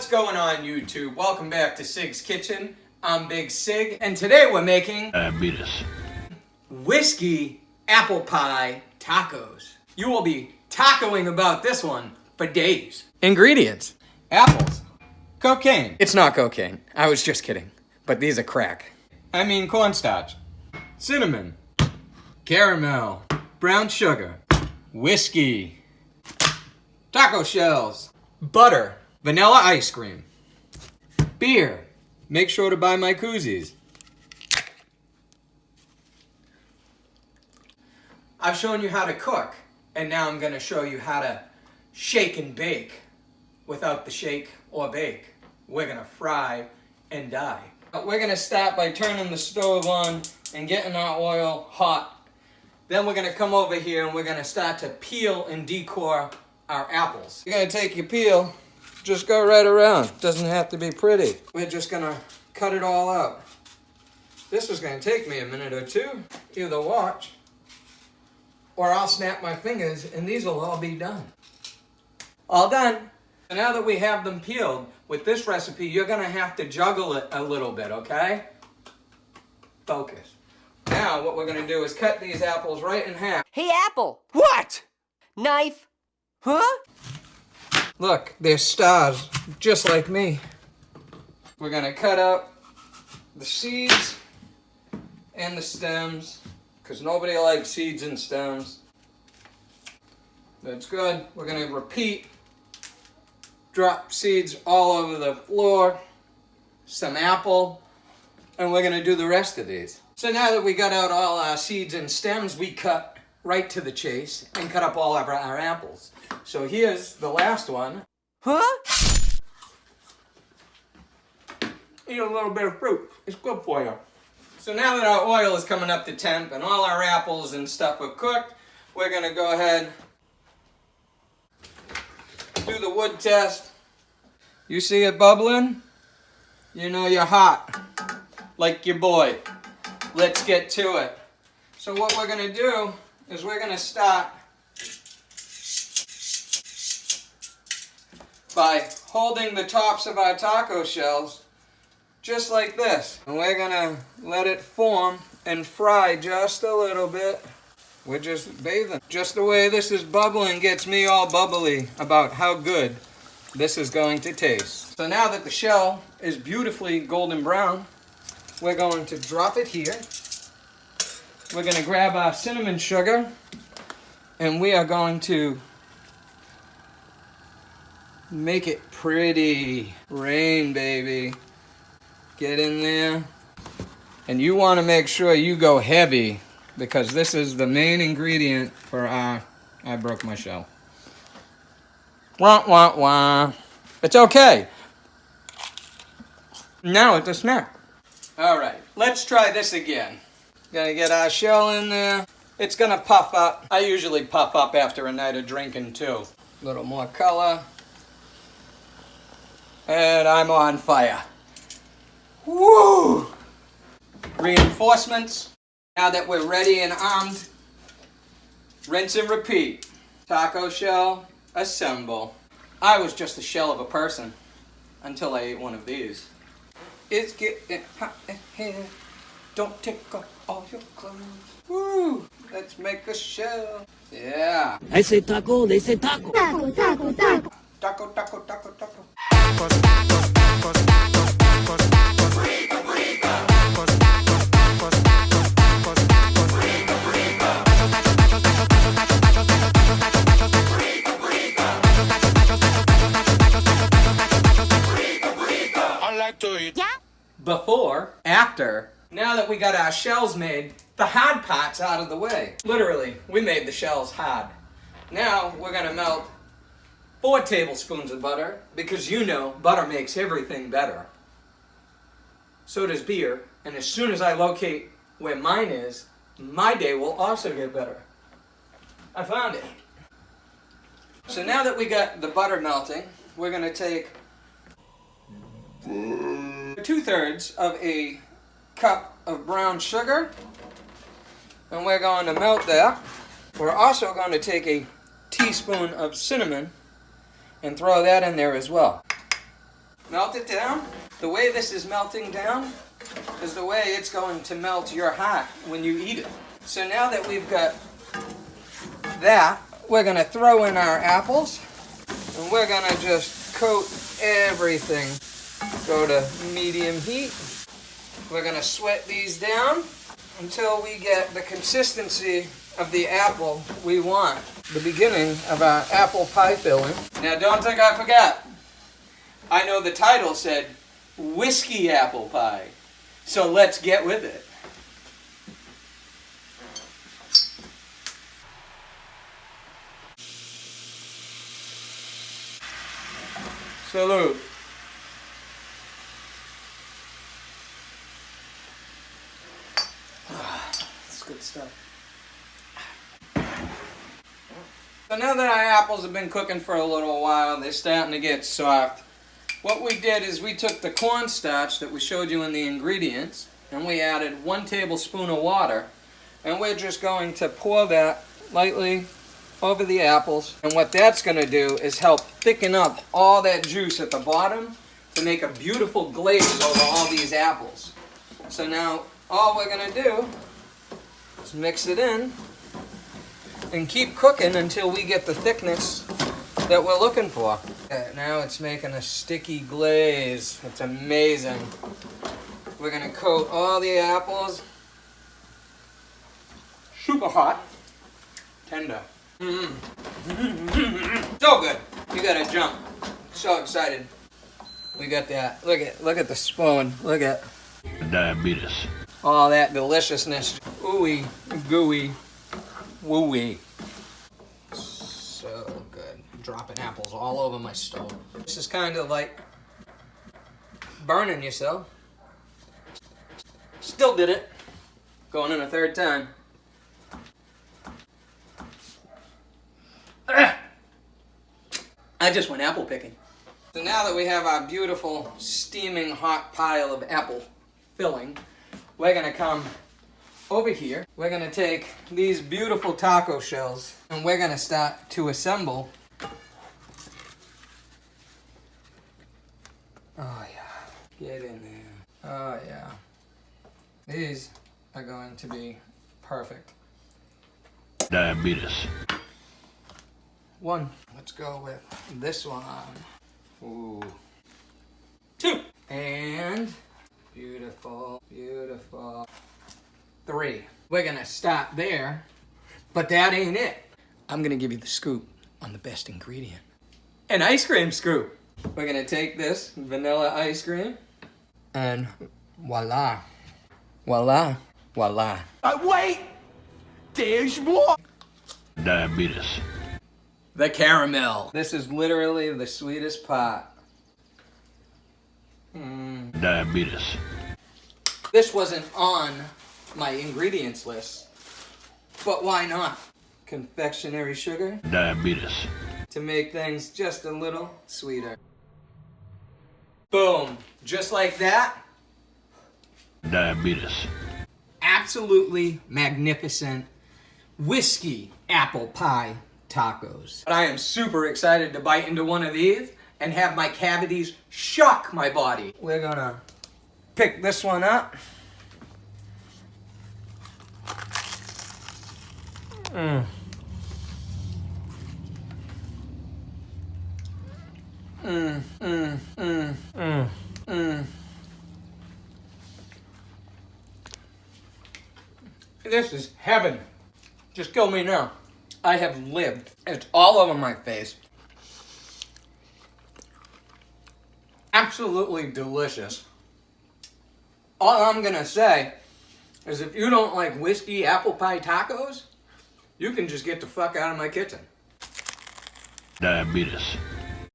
What's going on, YouTube? Welcome back to Sig's Kitchen. I'm Big Sig, and today we're making whiskey apple pie tacos. You will be tacoing about this one for days. Ingredients: apples, cocaine. It's not cocaine. I was just kidding. But these are crack. I mean cornstarch, cinnamon, caramel, brown sugar, whiskey, taco shells, butter, vanilla ice cream, beer. Make sure to buy my koozies. I've shown you how to cook, and now I'm going to show you how to shake and bake without the shake or bake. We're going to fry and die. We're going to start by turning the stove on and getting our oil hot. Then we're going to come over here and we're going to start to peel and decor our apples. You're going to take your peel, just go right around. Doesn't have to be pretty. We're just going to cut it all out. This is going to take me a minute or two. Either watch, or I'll snap my fingers and these will all be done. All done. And now that we have them peeled, with this recipe, you're going to have to juggle it a little bit, okay? Focus. Now, what we're going to do is cut these apples right in half. Hey, Apple! What? Knife? Huh? Look, they're stars, just like me. We're going to cut out the seeds and the stems, because nobody likes seeds and stems. That's good. We're going to repeat. Drop seeds all over the floor, some apple, and we're going to do the rest of these. So now that we got out all our seeds and stems, we cut right to the chase and cut up all of our apples. So here's the last one. Huh? Eat a little bit of fruit. It's good for you. So now that our oil is coming up to temp and all our apples and stuff are cooked, we're going to go ahead, do the wood test. You see it bubbling? You know you're hot. Like your boy. Let's get to it. So what we're going to do is we're going to start by holding the tops of our taco shells just like this. And we're going to let it form and fry just a little bit. We're just bathing. Just the way this is bubbling gets me all bubbly about how good this is going to taste. So now that the shell is beautifully golden brown, we're going to drop it here. We're going to grab our cinnamon sugar and we are going to make it pretty. Rain, baby. Get in there. And you want to make sure you go heavy, because this is the main ingredient for our... I broke my shell. Wah, wah, wah. It's okay. Now it's a snack. Alright, let's try this again. Gonna get our shell in there. It's gonna puff up. I usually puff up after a night of drinking too. A little more color. And I'm on fire. Woo! Reinforcements. Now that we're ready and armed, rinse and repeat. Taco shell, assemble. I was just a shell of a person until I ate one of these. It's getting hot in here. Don't take off all your clothes. Woo! Let's make a shell. Yeah. I say taco, they say taco. Taco, taco, taco. Taco, taco, taco, taco. Tacos, tacos, tacos, tacos, tacos, tacos. Rico, rico. Tacos, tacos, tacos, tacos, tacos, tacos. Rico, rico. Tacos, tacos, tacos, tacos, tacos, tacos, tacos, tacos, tacos, tacos, tacos. Rico, rico. Tacos, tacos, tacos, tacos, tacos, tacos, tacos, tacos, tacos, tacos, tacos. Rico, rico. I like to eat. Yeah. Before, after, now that we got our shells made, the hard part's out of the way. Literally, we made the shells hard. Now we're gonna melt 4 tablespoons of butter, because you know butter makes everything better. So does beer, and as soon as I locate where mine is, my day will also get better. I found it. So now that we got the butter melting, we're gonna take 2/3 of a cup of brown sugar, and we're going to melt that. We're also going to take a teaspoon of cinnamon and throw that in there as well. Melt it down. The way this is melting down is the way it's going to melt your heart when you eat it. So now that we've got that, we're gonna throw in our apples and we're gonna just coat everything. Go to medium heat. We're gonna sweat these down until we get the consistency of the apple we want. The beginning of our apple pie filling. Now don't think I forgot. I know the title said whiskey apple pie. So let's get with it. Salute. That's good stuff. So now that our apples have been cooking for a little while, they're starting to get soft. What we did is we took the cornstarch that we showed you in the ingredients and we added 1 tablespoon of water, and we're just going to pour that lightly over the apples. And what that's going to do is help thicken up all that juice at the bottom to make a beautiful glaze over all these apples. So now all we're going to do is mix it in and keep cooking until we get the thickness that we're looking for. Okay, now it's making a sticky glaze. It's amazing. We're going to coat all the apples. Super hot. Tender. So good. You gotta jump. So excited. We got that. Look at the spoon. Look at Diabetes. all that deliciousness. Ooey, gooey, wooey. So good. I'm dropping apples all over my stove. This is kind of like burning yourself. Still did it. Going in a third time. I just went apple picking. So now that we have our beautiful steaming hot pile of apple filling, we're gonna come over here. We're gonna take these beautiful taco shells and we're gonna start to assemble. Oh yeah, get in there. Oh yeah. These are going to be perfect. Diabetes. 1. Let's go with this one. Ooh. 2. And beautiful, beautiful. 3. We're gonna stop there, but that ain't it. I'm gonna give you the scoop on the best ingredient. An ice cream scoop. We're gonna take this vanilla ice cream and voila. Voila. Voila. Wait! There's more! Diabetes. The caramel. This is literally the sweetest part. Diabetes. This wasn't on my ingredients list, but why not? Confectionery sugar Diabetes. to make things just a little sweeter. Boom. Just like that. Diabetes. Absolutely magnificent whiskey apple pie tacos. I am super excited to bite into one of these and have my cavities shock my body. We're gonna pick this one up. This is heaven. Just kill me now. I have lived. It's all over my face. Absolutely delicious. All I'm gonna say is if you don't like whiskey apple pie tacos, you can just get the fuck out of my kitchen. Diabetes.